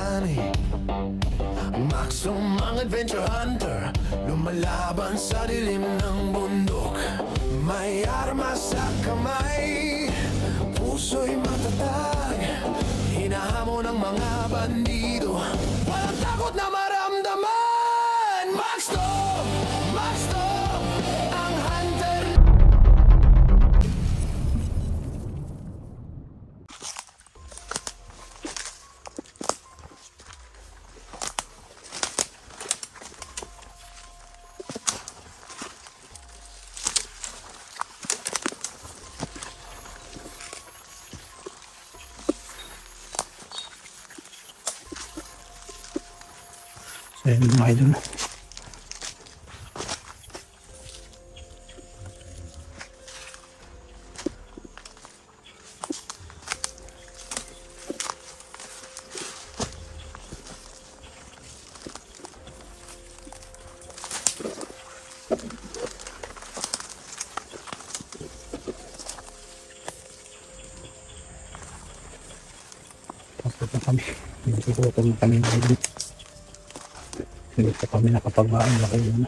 bayani. Maxum ang adventure hunter, lumalaban sa dilim ng bundok. May armas sa kamay, puso'y matatag, hinahamon ng mga bandido. Walang takot na maramdaman. Max Dog, ang hunter. So yun mga idol. Tapos na kami. Nagsusuot na kami mga idol. Hindi pa kami nakapagbaon, laki yun.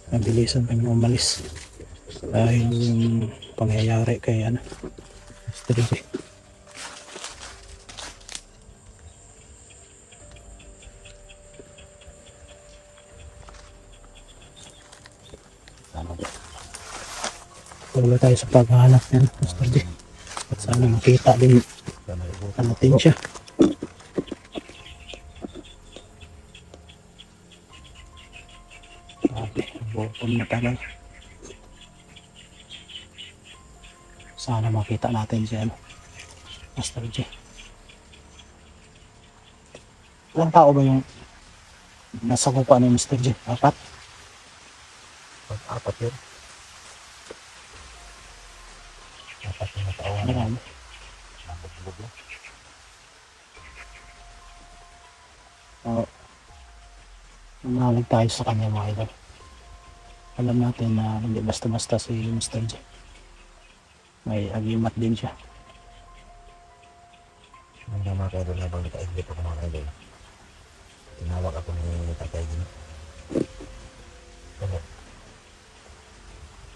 Nabilisan kami umalis dahil yung pangyayari kay Mr. J. Wala tayo sa paghahanap yan, Mr. J. At sana makita din natin siya. Bukong matagal. Sana makita natin siya, Master J. Ilang tao ba yung nasa kupa ni Mr. J? Apat? Apat yun. Apat yung natawa na. Marami. Nabog-bog yun. Manalig tayo sa kanya mga idol. Alam natin na hindi basta-basta si Mr. J. May agimat din siya. Nung mga kaidol habang naka-exit ako mga kaidol, tinawag ako ni Tatay Gino. Ano?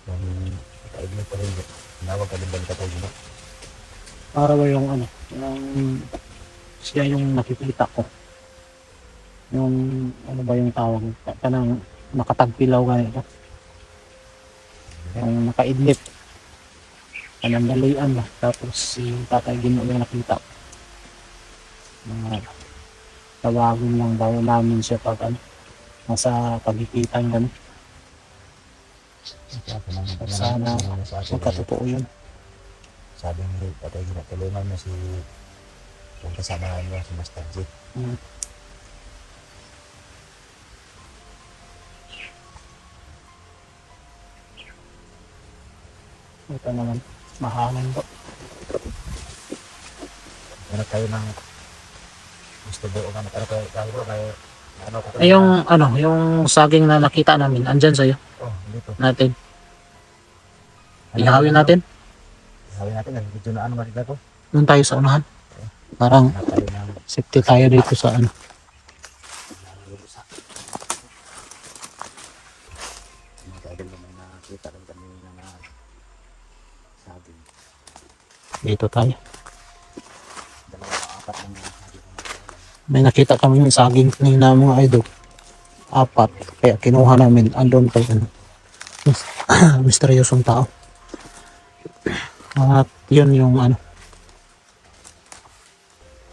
Nung naka-exit pa rin, tinawag ka din ba ni Tatay Gino? Para ba yung siya yung nakikita ko. Yung ano ba yung tawag? Kanang nakatagpilaw ganito. Yung nakaidlip. Kanang dalian ba. Tapos yung Tatay Gino yung nakita ko. Tawagin lang daw namin siya pag nasa pagipitan gano'n. Sana magkatotoo yun. Sabi ni Tatay Gino, tulungan mo si yung kasamahan mo, si Master J. Ito naman, mahangin po. Ano tayo ng gusto doon ka tayo kay ano ko Ay, yung saging na nakita namin, andyan sa'yo oh dito natin. Ihawin natin. ihawin natin ang video na ano makita ko Doon tayo sa unahan. Parang na tayo ng safety tayo dito sa mga kaidol na may nakita rin kami na sabi dito tayo. dalawa apat lang na sabi ko May nakita kami yung saging kanina mga idol. Apat. Kaya kinuha namin. Andun pa yun. Misteryosong tao. At yun yung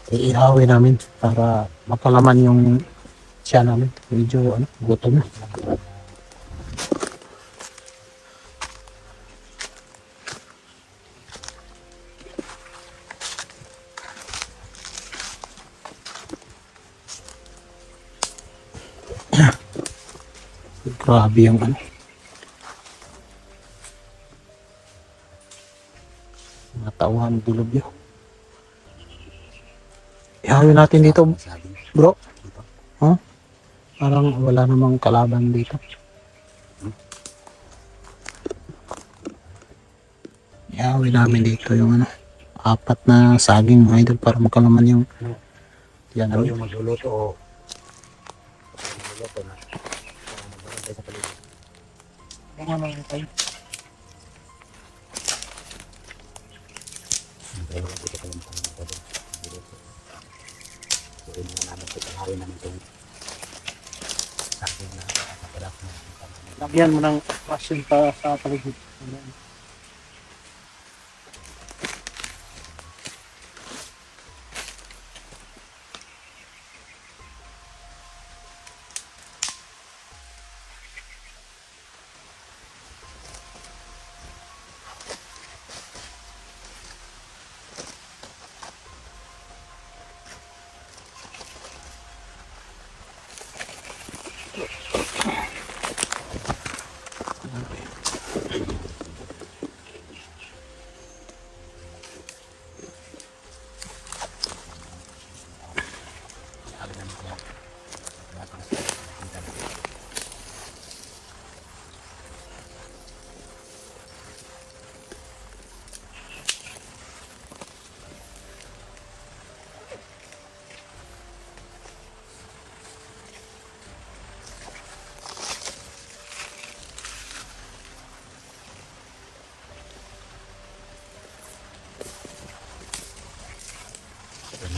iihawin namin para mapalaman yung siya namin. Medyo gutom na. Grabe yung mga tauhan dilubyo. Ihawin natin dito, sabi bro. dito Huh? Parang wala namang kalaban dito. Ihawin namin dito yung apat na saging mga idol para makalaman yung Yan Ikaw ang yung magluluto o magluluto na. Magbantay sa paligid. mga mga tayo. Pero wala dito pa lang sa mga pwede. Magluluto. So, yun nga namin ito. Tanghawin namin itong saging na kapadak na. Lagyan mo ng passion pa sa paligid.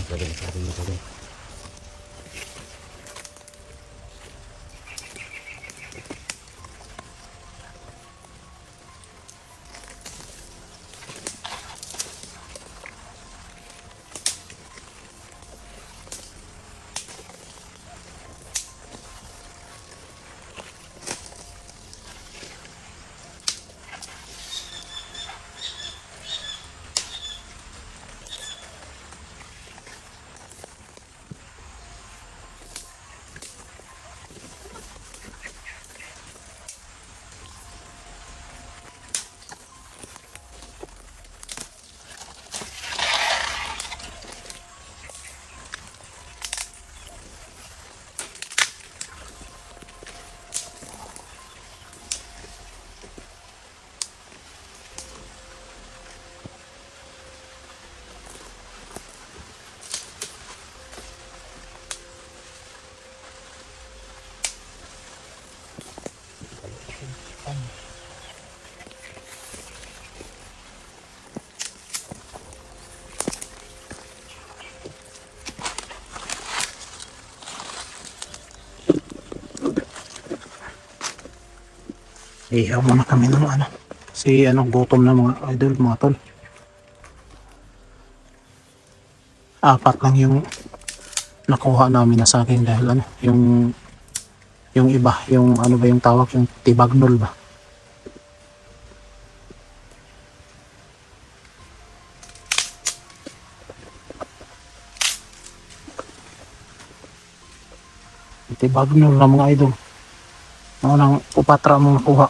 Pwede na saging nito rin. Ihaw muna kami ng ano. Si anong gutom na mga idol, mga tol. Apat lang yung nakuha namin na saging dahil ano, yung iba, yung ano ba yung tawag, yung tibagnol ba? Tibagnol na mga idol. Ano nang upatra mong nakuha.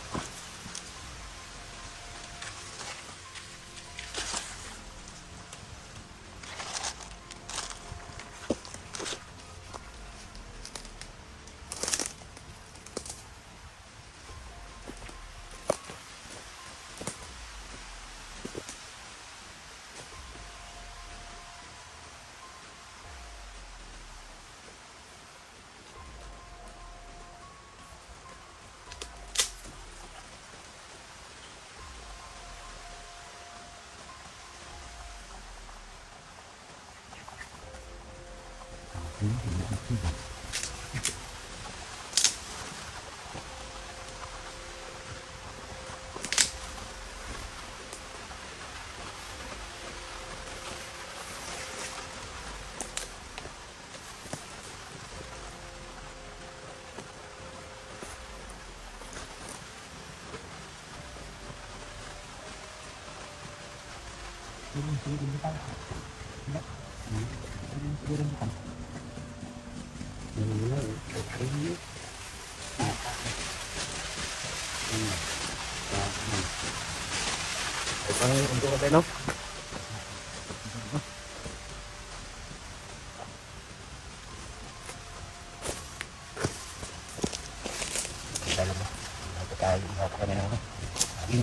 Untuk apa no? Dalam kita lihat kan yang ini.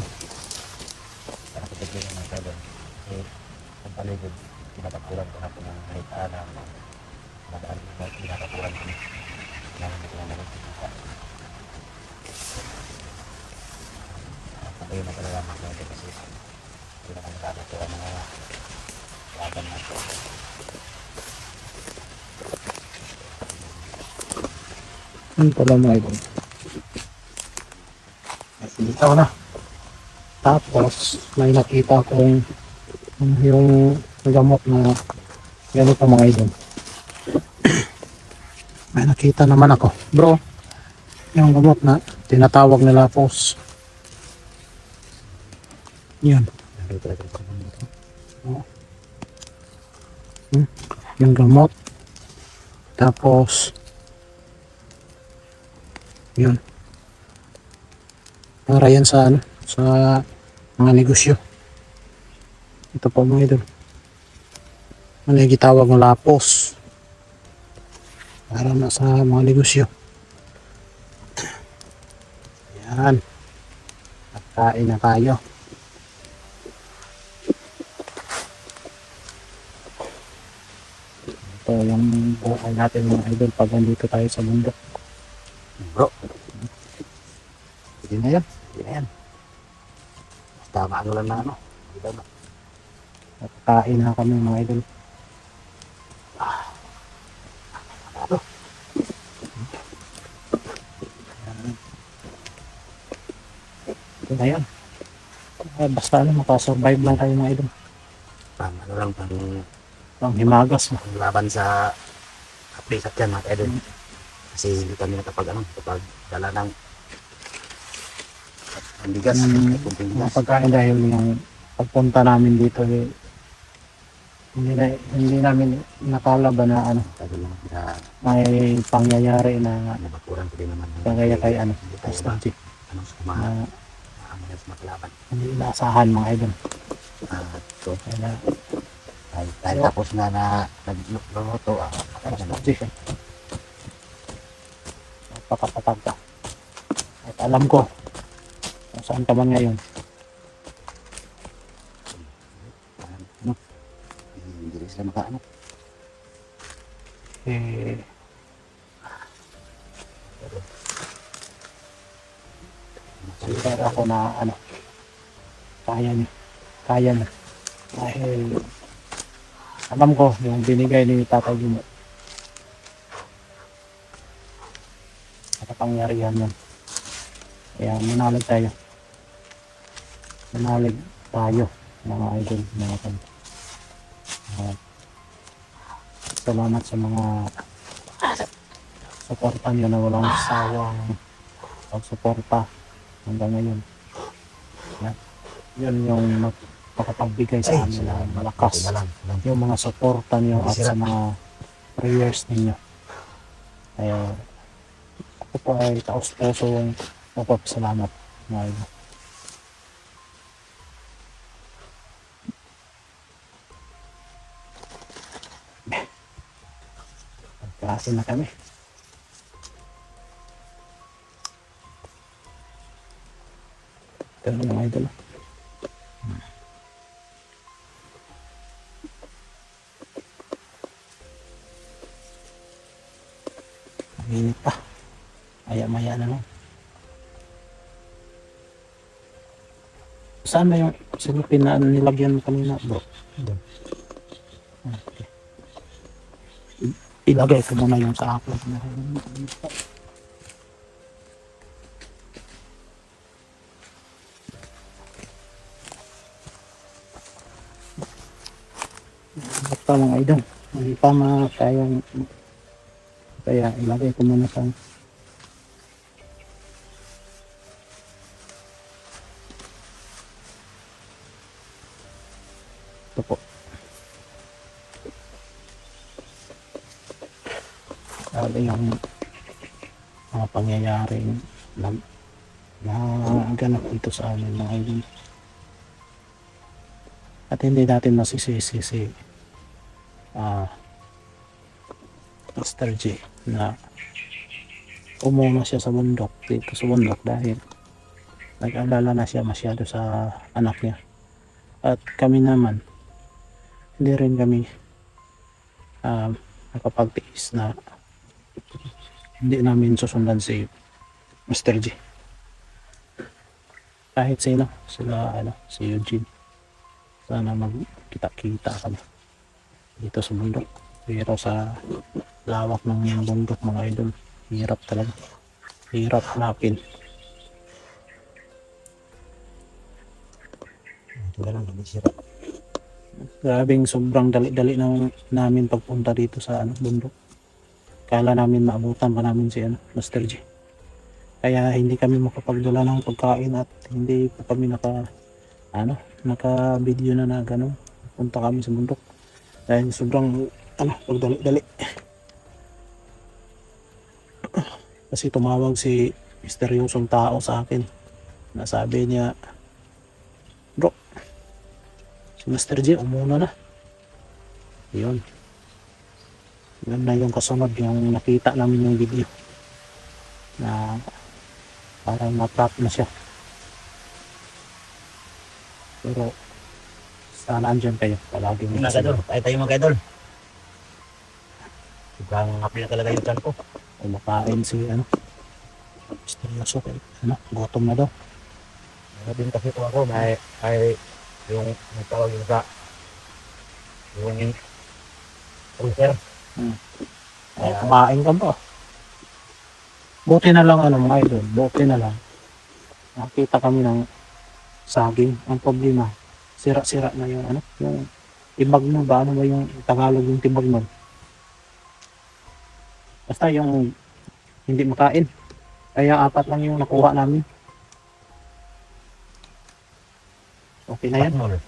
Karena kita juga nggak tahu. Kembali ke kita kurang karena punya kaitan Yun pala mga idol. Dito na. Tapos, may nakita kong yung gamot na ganito mga idol. May nakita naman ako. Bro, yung gamot na tinatawag nila pos. Yun. Yung gamot. Tapos, yun. Para yan sa ano, sa mga negosyo. Ito po mga idol. Ano yung gitawag ng lapos. Para na sa mga negosyo. Yan. At kain na tayo. Ito yung buhay natin mga idol pag nandito tayo sa mundo. Bro. Hindi na yan. Hindi na yan. Tama ano lang na ano. Hindi na. At kain na kami mga idol. Ito na yan. Basta ano, makasurvive lang tayo mga idol. Pang ano lang, Ang himagas mo. pang laban sa update at yan mga idol. Kasi hindi kami nakapag ano, kapag dala ng ang bigas, Mm, kunting Mga bigas. pagkain dahil yung pagpunta namin dito hindi namin nakalaban na ano, Tagal lang na may pangyayari na nabakuran ko din naman. kagaya kay ano, Hindi tayo Mr. G, ano sa na maamanyan sa matlaban. hindi inaasahan mga idol. So, Kaya dahil tapos na nagluluto, Mr. G, magpakapatag ka. At alam ko kung saan ka man ngayon. hindi rin sila makaano. Eh, siguro ako na ano, kaya na dahil alam ko yung binigay ni Tatay Gino nakapangyarihan yan, kaya manalig tayo mga idol, mga kan. Salamat sa mga suporta nyo na walang sawang pagsuporta hanggang ngayon. Yan. Yun yung makapagbigay sa amin ng malakas. Yung mga suporta nyo at sa mga prayers ninyo. Kaya ako po ay taos-pusong magpapasalamat. Mga idol. Kasi na kami. Ito na mga idol. Ang init pa. Maya-maya na lang. Saan ba yung silupin na nilagyan mo kanina, bro? Doon. Okay. Ilagay ko muna yung sa akin. Basta mga idol, hindi pa kayang kaya ilagay ko muna sa ito po. Sabi yung mga pangyayaring na ganap dito sa amin mga idol. At hindi natin masisisi si Mr. G na umuna siya sa bundok, dito sa bundok dahil nag-alala na siya masyado sa anak niya. At kami naman, hindi rin kami nakapagtiis na hindi namin susundan si Mr. G. Kahit sila si Eugene. Sana magkita-kita kami dito sa bundok. Pero sa lawak ng bundok mga idol, Hirap talaga. Hirap hanapin. Ito na lang, hindi sira. Grabing sobrang dali-dali na namin pagpunta dito sa bundok. Kala namin maabutan pa namin si Master G. Kaya hindi kami makapagdala ng pagkain at hindi pa kami naka-video na gano'n. Punta kami sa bundok. Dahil sobrang pagdali-dali. Kasi tumawag si misteryosong tao sa akin. Nasabi niya, bro, si Master G, umuna na. Yun. Yun na yung kasunod, yung nakita namin yung video. Na parang na-trap na siya. Pero sana andyan kayo. Palagi mo Mga kadol, tayo mga kadol. Sobrang happy na talaga yung chan ko. kumakain si misteryoso. Gutom na daw. Meron din kasi po ako, may yung tawag yung sa yung ulcer. Ay, kumain ka ba? Buti na lang mga idol. Buti na lang. Nakita kami ng saging. Ang problema, sira-sira na yung yung tibag mo ba? Ano ba yung Tagalog yung tibag mo? Basta yung hindi makain. Kaya 4 lang yung nakuha namin. Okay na yan. Patnol.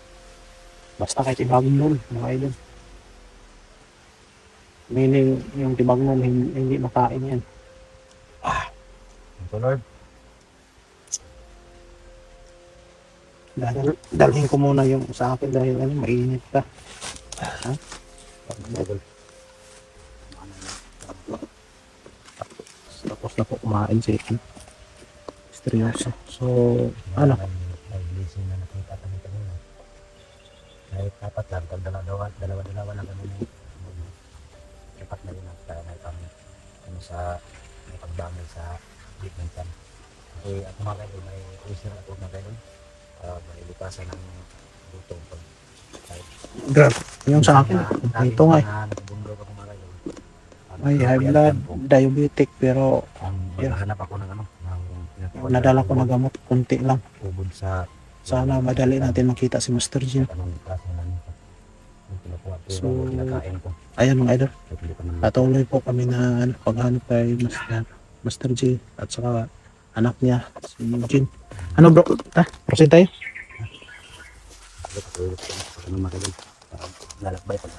Basta kahit ibagong nun, mga idol. Meaning, yung tibag nun, hindi makain yan. Ito Lord. Dalhin ko muna yung sa akin dahil mainit pa. Ha? Idol. Tapos na po kumain si misteryoso. So, May blessing na nakita kami kanina. Kahit dapat lang, pag dalawa lang kami dapat na yun ang tayo kami sa may pagbangal sa treatment time. Kasi ako mga kayo, may reason ako mga kayo, may lipasan ng gutom pag kahit grabe. Yung sa akin, ito nga nagbundok ako mga kayo. may high blood, diabetic, pero Ang maghahanap ako ng nadala ko na gamot, konti lang. ubod sa Sana madali natin makita si Master Jin. anong klase ng yung kinukuha ko, So, kinakain ko. Ayan mga idol, Kahit hindi ko naman patuloy po kami na paghanap kay Master J at saka anak niya, si Jin. Ano bro? Proceed tayo? Ako, mga kayo, lalakbay pag